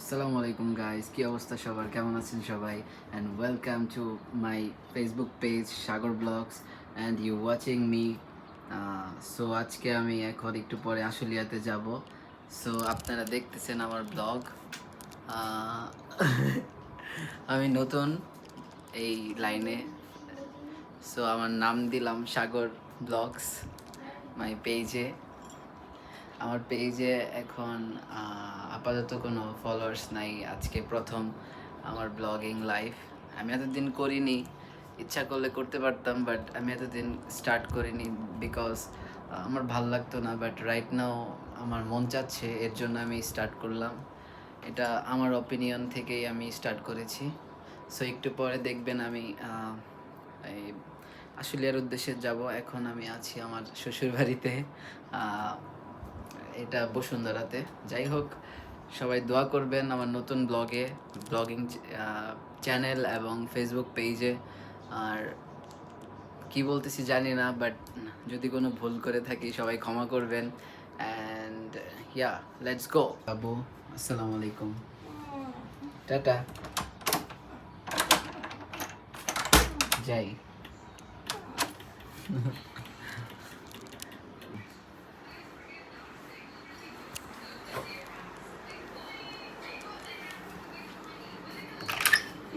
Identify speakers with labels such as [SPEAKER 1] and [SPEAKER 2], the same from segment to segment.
[SPEAKER 1] আসসালামু আলাইকুম গাইস, কি অবস্থা সবার, কেমন আছেন সবাই? And welcome to my Facebook page Sagar vlogs and you watching me. So আজকে আমি এখন একটু পরে আশুলিয়াতে যাব। সো আপনারা দেখতেছেন আমার ব্লগ। আমি নতুন এই লাইনে, সো আমার নাম দিলাম সাগর ব্লগস মাই পেজে। আমার পেজে এখন আপাতত কোনো ফলোয়ার্স নাই। আজকে প্রথম আমার ব্লগিং লাইফ। আমি এতদিন করিনি, ইচ্ছা করলে করতে পারতাম, বাট আমি এতদিন স্টার্ট করিনি বিকজ আমার ভাল লাগতো না। বাট রাইট নাও আমার মন চাচ্ছে, এর জন্য আমি স্টার্ট করলাম। এটা আমার অপিনিয়ন থেকেই আমি স্টার্ট করেছি। সো একটু পরে দেখবেন আমি এই আশুলিয়ার উদ্দেশ্যে যাব। এখন আমি আছি আমার শ্বশুর বাড়িতে, এটা বসুন্ধরাতে। যাই হোক, সবাই দোয়া করবেন আমার নতুন ব্লগিং চ্যানেল এবং ফেসবুক পেজে। আর কি বলতেছি জানি না, বাট যদি কোনো ভুল করে থাকি সবাই ক্ষমা করবেন। And yeah, let's go. Abu, আসসালামু আলাইকুম, টাটা, যাই।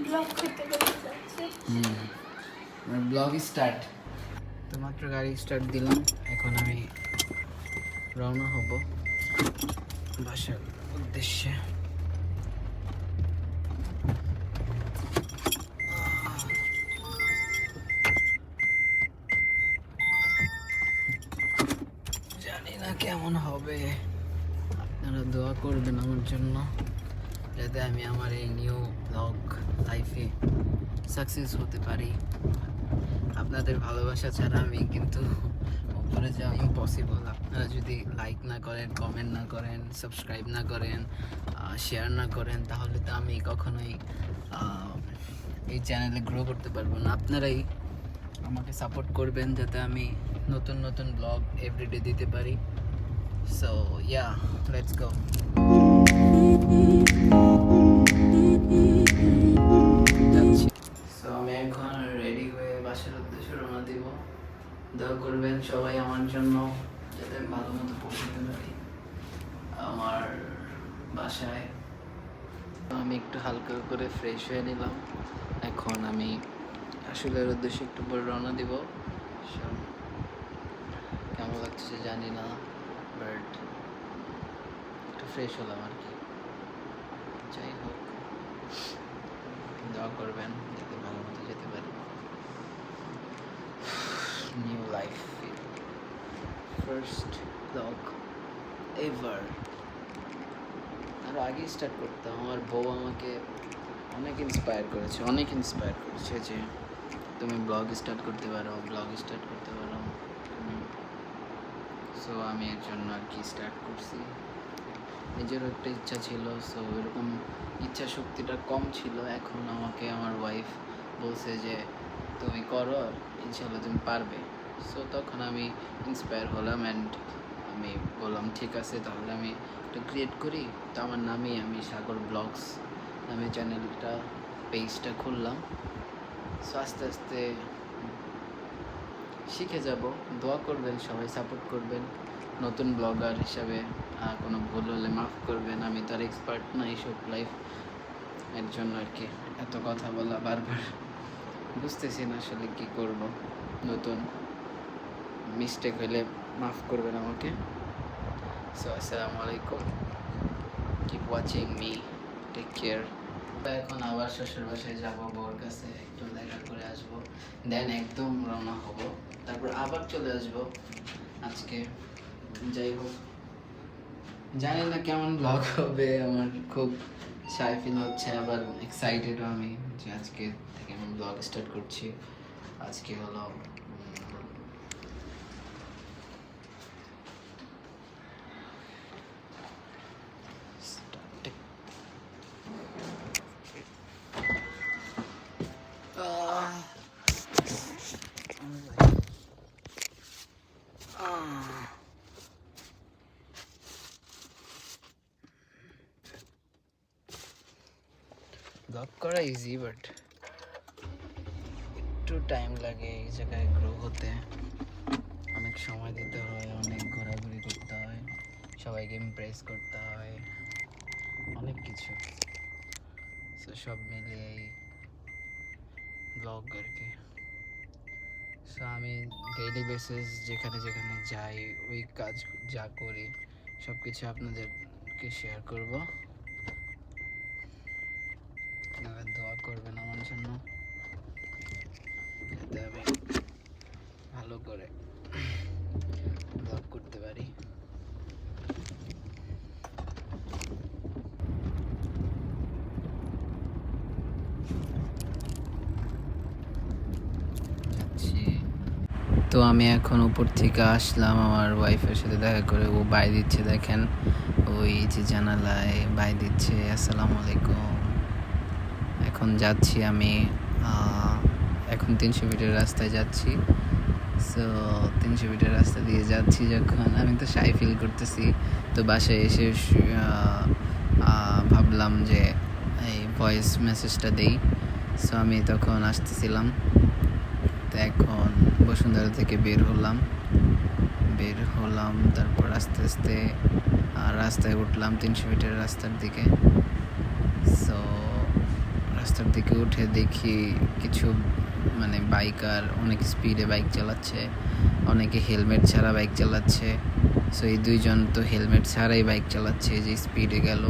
[SPEAKER 2] ব্লগ করতে করতে যাচ্ছে।
[SPEAKER 1] আমার ব্লগ স্টার্ট তো মাত্র গাড়ি স্টার্ট দিলাম। এখন আমি রওনা হব বাসার উদ্দেশ্যে। জানি না কেমন হবে, আপনারা দোয়া করবেন আমার জন্য যাতে আমি আমার এই নিউ ব্লগ লাইফে সাকসেস হতে পারি। আপনাদের ভালোবাসা ছাড়া আমি কিন্তু উপরে যাওয়া ইম্পসিবল। আপনারা যদি লাইক না করেন, কমেন্ট না করেন, সাবস্ক্রাইব না করেন, শেয়ার না করেন, তাহলে তো আমি কখনোই এই চ্যানেলে গ্রো করতে পারবো না। আপনারাই আমাকে সাপোর্ট করবেন যাতে আমি নতুন নতুন ব্লগ এভরিডে দিতে পারি। So yeah, let's go. যাচ্ছি। সো আমি এখন রেডি হয়ে বাসার উদ্দেশ্যে রওনা দিব। দোয়া করবেন সবাই আমার জন্য যাতে আমি ভালো মতো পৌঁছাতে পারি আমার বাসায়। আমি একটু হালকা করে ফ্রেশ হয়ে নিলাম। এখন আমি আসলের উদ্দেশ্যে একটু পরে রওনা দিব। কেমন লাগছে জানি না, বাট একটু ফ্রেশ হলাম আর কি। যাই হোক, দোয়া করবেন যাতে ভালো মতো যেতে পারি। New life, first blog ever. আরও আগে স্টার্ট করতাম। আমার বউ আমাকে অনেক ইন্সপায়ার করেছে যে তুমি ব্লগ স্টার্ট করতে পারো। সো আমি এর জন্য আর কি স্টার্ট করছি। নিজেরও একটা ইচ্ছা ছিল, সো এরকম ইচ্ছা শক্তিটা কম ছিল। এখন আমাকে আমার ওয়াইফ বলছে যে তুমি করো, ইনশাল্লাহ তুমি পারবে। সো তখন আমি ইন্সপায়ার হলাম অ্যান্ড আমি বললাম ঠিক আছে, তাহলে আমি একটা ক্রিয়েট করি। তো আমার নামেই আমি সাগর ব্লগস নামে চ্যানেলটা, পেজটা খুললাম। সো আস্তে আস্তে শিখে যাব। দোয়া করবেন, সবাই সাপোর্ট করবেন। নতুন ব্লগার হিসাবে কোনো ভুল হলে মাফ করবেন। আমি তো আর এক্সপার্ট না এইসব লাইফ, এর জন্য আর কি এত কথা বলা বারবার। বুঝতেছি না আসলে কী করব। নতুন মিস্টেক হলে মাফ করবেন আমাকে। সো আসসালামু আলাইকুম, keep watching me, take care. এখন আবার শ্বশুর বাসায় যাবো, বউর কাছে একটু দেখা করে আসবো, দেন একদম রওনা হব, তারপর আবার চলে আসবো আজকে। যাই হোক, জানি না কেমন ব্লগ হবে। আমার খুব শাই ফিল হচ্ছে, আবার এক্সাইটেডও আমি যে আজকে থেকে আমি ব্লগ স্টার্ট করছি। আজকে হলো ব্লগ করা ইজি, বাট একটু টাইম লাগে এই জায়গায় গ্রো হতে। অনেক সময় দিতে হয়, অনেক ঘোরাঘুরি করতে হয়, সবাইকে ইমপ্রেস করতে হয়, অনেক কিছু। সো সব মিলিয়ে এই ব্লগ আর কি। সো আমি ডেইলি বেসিস যেখানে যেখানে যাই, ওই কাজ যা করি সব কিছু আপনাদেরকে শেয়ার করব। আপনারা দোয়া করবেন আমার জন্য, যাতে আমি ভালো করে ব্লগ করতে পারি। যাচ্ছি। তো আমি এখন উপর থেকে আসলাম, আমার ওয়াইফের সাথে দেখা করে। ও বাই দিচ্ছে, দেখেন ওই যে জানালায় বাই দিচ্ছে, আসসালামু আলাইকুম। এখন যাচ্ছি আমি, এখন 300 ফিটের রাস্তায় যাচ্ছি। সো 300 ফিটের রাস্তা দিয়ে যাচ্ছি যখন, আমি তো শাই ফিল করতেছি। তো বাসায় এসে ভাবলাম যে এই ভয়েস মেসেজটা দেই। সো আমি তখন আসতেছিলাম, তো এখন বসুন্ধরা থেকে বের হলাম, তারপর আস্তে আস্তে রাস্তায় উঠলাম 300 ফিটের রাস্তার দিকে। সো রাস্তার দিকে উঠে দেখি কিছু মানে বাইকার অনেক স্পিডে বাইক চালাচ্ছে, অনেকে হেলমেট ছাড়া বাইক চালাচ্ছে। সো এই দুইজন তো হেলমেট ছাড়াই বাইক চালাচ্ছে, যে স্পিডে গেল।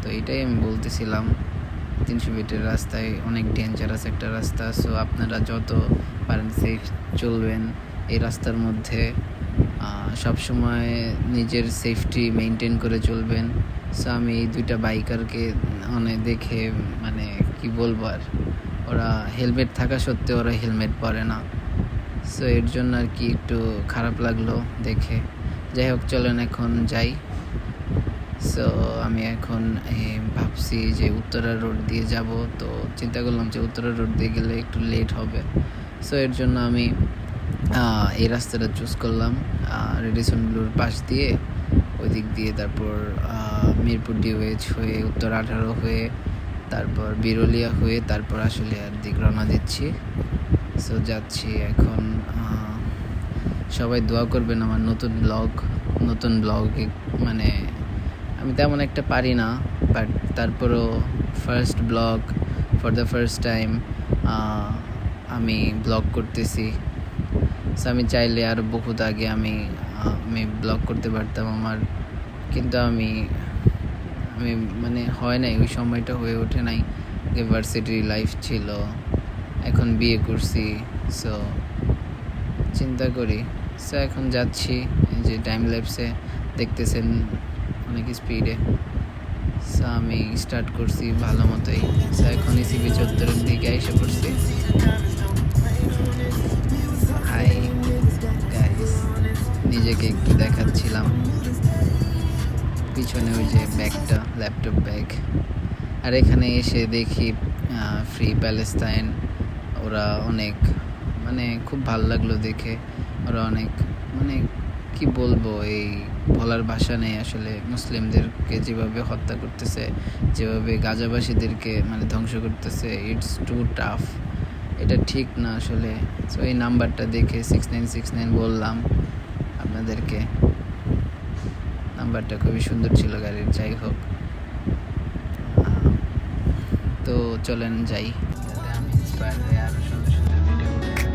[SPEAKER 1] তো এটাই আমি বলতেছিলাম, 300 ফিটের রাস্তায় অনেক ডেঞ্জারাস একটা রাস্তা। সো আপনারা যত পারেন সেফ চলবেন এই রাস্তার মধ্যে, সবসময় নিজের সেফটি মেনটেন করে চলবেন। সো আমি এই দুইটা বাইকারকে দেখে মানে কি বলবো আর, ওরা হেলমেট থাকা সত্ত্বেও ওরা হেলমেট পরে না। সো এর জন্য আর কি একটু খারাপ লাগলো দেখে। যাই হোক, চলেন এখন যাই। সো আমি এখন ভাবছি যে উত্তরা রোড দিয়ে যাব। তো চিন্তা করলাম যে উত্তরা রোড দিয়ে গেলে একটু লেট হবে। সো এর জন্য আমি এই রাস্তাটা চুজ করলাম, রেডিসন ব্লুর পাশ দিয়ে, ওই দিক দিয়ে, তারপর মিরপুর ডিওএইচ হয়ে, উত্তর 18 হয়ে, তারপর বিরলিয়া হয়ে, তারপর আসলে আর দিক রওনা দিচ্ছি। সো যাচ্ছি এখন। সবাই দোয়া করবেন আমার নতুন ব্লগে। মানে আমি তেমন একটা পারি না, বাট তারপরও first blog, for the first time আমি ব্লগ করতেছি। সো আমি চাইলে আরও বহুত আগে আমি ব্লগ করতে পারতাম আমার, কিন্তু আমি মানে হয় নাই, ওই সময়টা হয়ে ওঠে নাই। ইউনিভার্সিটি লাইফ ছিল, এখন বিয়ে করছি। সো চিন্তা করি। সো এখন যাচ্ছি, যে টাইম ল্যাপসে দেখতেছেন অনেক স্পিডে। সো আমি স্টার্ট করছি ভালো মতোই। সো এখন ইসিবি চত্বরের দিকে এসে পড়ছি। হাই গাইস, নিজেকে একটু দেখাচ্ছিলাম, পিছনে ওই যে ব্যাগটা, ল্যাপটপ ব্যাগ। আর এখানে এসে দেখি ফ্রি প্যালেস্তাইন, ওরা অনেক মানে খুব ভালো লাগলো দেখে। ওরা অনেক মানে কি বলবো, এই বলার ভাষা নেই আসলে। মুসলিমদেরকে যেভাবে হত্যা করতেছে, যেভাবে গাজাবাসীদেরকে মানে ধ্বংস করতেছে, ইটস টু টাফ। এটা ঠিক না আসলে। সো এই নাম্বারটা দেখে 6969 বললাম আপনাদেরকে। নাম্বারটা খুবই সুন্দর ছিল গাড়ির। যাই হোক, তো চলেন যাই, যাতে আমি ইন্সপায়ার হয়ে আরও সুন্দর সুন্দর ভিডিও করতে পারি।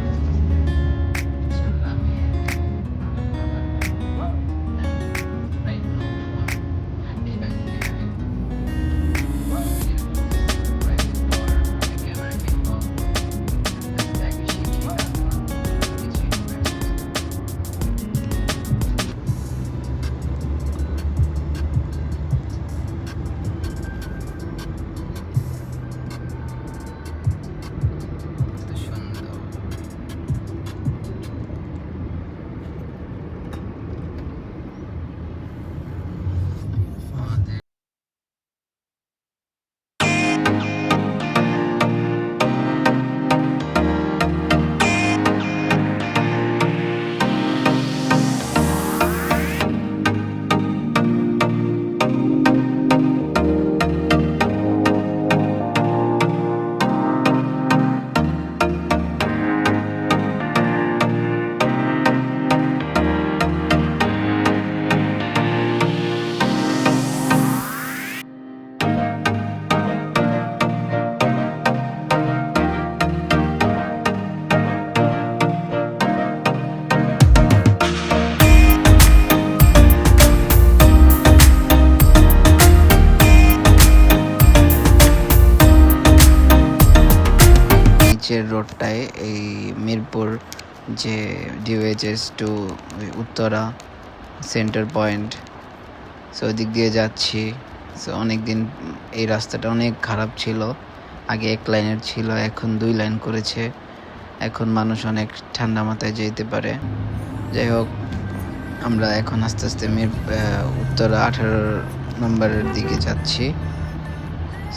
[SPEAKER 1] নিচের রোডটায় এই মিরপুর যে DOHS to Uttara centre point, so ওদিক দিয়ে যাচ্ছি। সো অনেক দিন এই রাস্তাটা অনেক খারাপ ছিল, আগে এক লাইনের ছিল, এখন 2 লাইন করেছে। এখন মানুষ অনেক ঠান্ডা মাথায় যেতে পারে। যাই হোক, আমরা এখন আস্তে আস্তে উত্তরা 18 নম্বরের দিকে যাচ্ছি।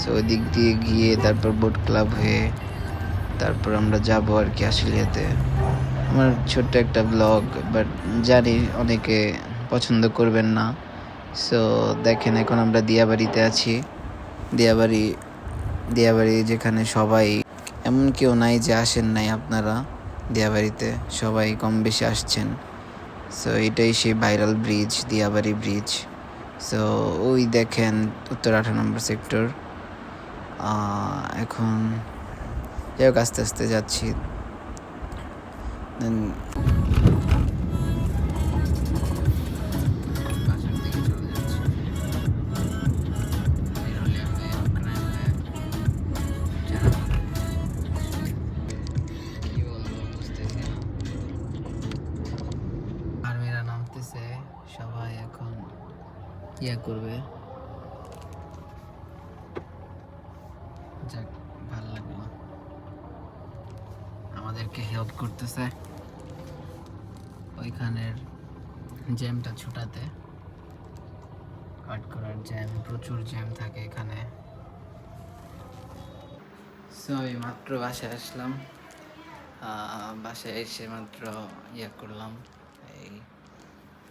[SPEAKER 1] সো ওই দিক দিয়ে গিয়ে তারপর বোট ক্লাব হয়ে তারপর আমরা যাব আর কি আশুলিয়াতে। আমার ছোট্ট একটা ব্লগ, বাট জানি অনেকে পছন্দ করবেন না। সো দেখেন, এখন আমরা দিয়াবাড়িতে আছি। দিয়াবাড়ি যেখানে সবাই, এমন কেউ নাই যে আসেন নাই আপনারা দিয়াবাড়িতে, সবাই কম বেশি আসছেন। সো এটাই সেই viral bridge, Diabari bridge. So ওই দেখেন উত্তর 18 নম্বর সেক্টর। এখন যাই হোক, আস্তে আস্তে যাচ্ছি। আর্মিরা নামতেছে, সবাই এখন ইয়ে করবে। যাক, ভালো লাগলো, আমাদেরকে হেল্প করতেছে ওইখানের জ্যামটা ছুটাতে। কাট করার জ্যাম, প্রচুর জ্যাম থাকে এখানে। সো আমি মাত্র বাসায় আসলাম, বাসায় এসে মাত্র ইয়ে করলাম, এই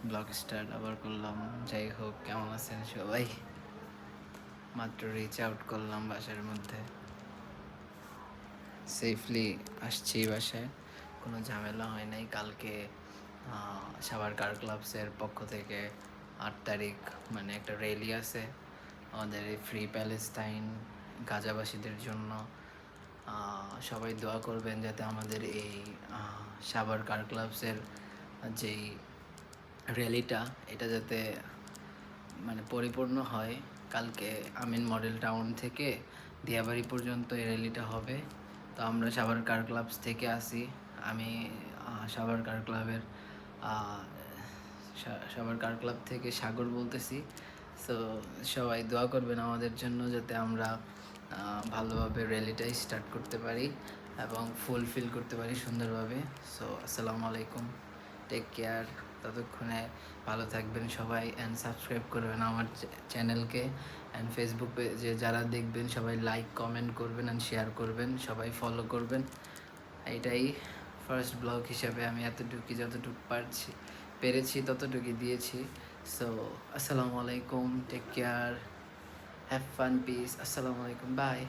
[SPEAKER 1] ব্লগ স্টার্ট আবার করলাম। যাই হোক, কেমন আছেন সবাই? মাত্র রিচ আউট করলাম বাসার মধ্যে, সেফলি আসছি বাসায়, কোনো ঝামেলা হয় নাই। কালকে সাভার কার ক্লাবসের পক্ষ থেকে 8 তারিখ মানে একটা র্যালি আছে আমাদের এই ফ্রি প্যালেস্টাইন গাজাবাসীদের জন্য। সবাই দোয়া করবেন যাতে আমাদের এই সাভার কার ক্লাবসের যেই র্যালিটা, এটা যাতে মানে পরিপূর্ণ হয়। কালকে আমিন মডেল টাউন থেকে দিয়াবাড়ি পর্যন্ত এই র্যালিটা হবে। তো আমরা সাভার কার ক্লাবস থেকে আসি, আমি সাভার কার ক্লাবের সাভার কার ক্লাব থেকে সাগর বলতেছি। সো সবাই দোয়া করবেন আমাদের জন্য যাতে আমরা ভালোভাবে র্যালিটা স্টার্ট করতে পারি এবং ফুলফিল করতে পারি সুন্দরভাবে। সো আসসালামু আলাইকুম, টেক কেয়ার। ততক্ষণে ভালো থাকবেন সবাই, অ্যান্ড সাবস্ক্রাইব করবেন আমার চ্যানেলকে, অ্যান্ড ফেসবুকে যে যারা দেখবেন সবাই লাইক কমেন্ট করবেন অ্যান্ড শেয়ার করবেন, সবাই ফলো করবেন। এটাই ফার্স্ট ব্লগ হিসাবে আমি যতটুকু পেরেছি ততটুকুই দিয়েছি। সো আসসালামু আলাইকুম, take care, have fun, peace, আসসালামু আলাইকুম, বাই।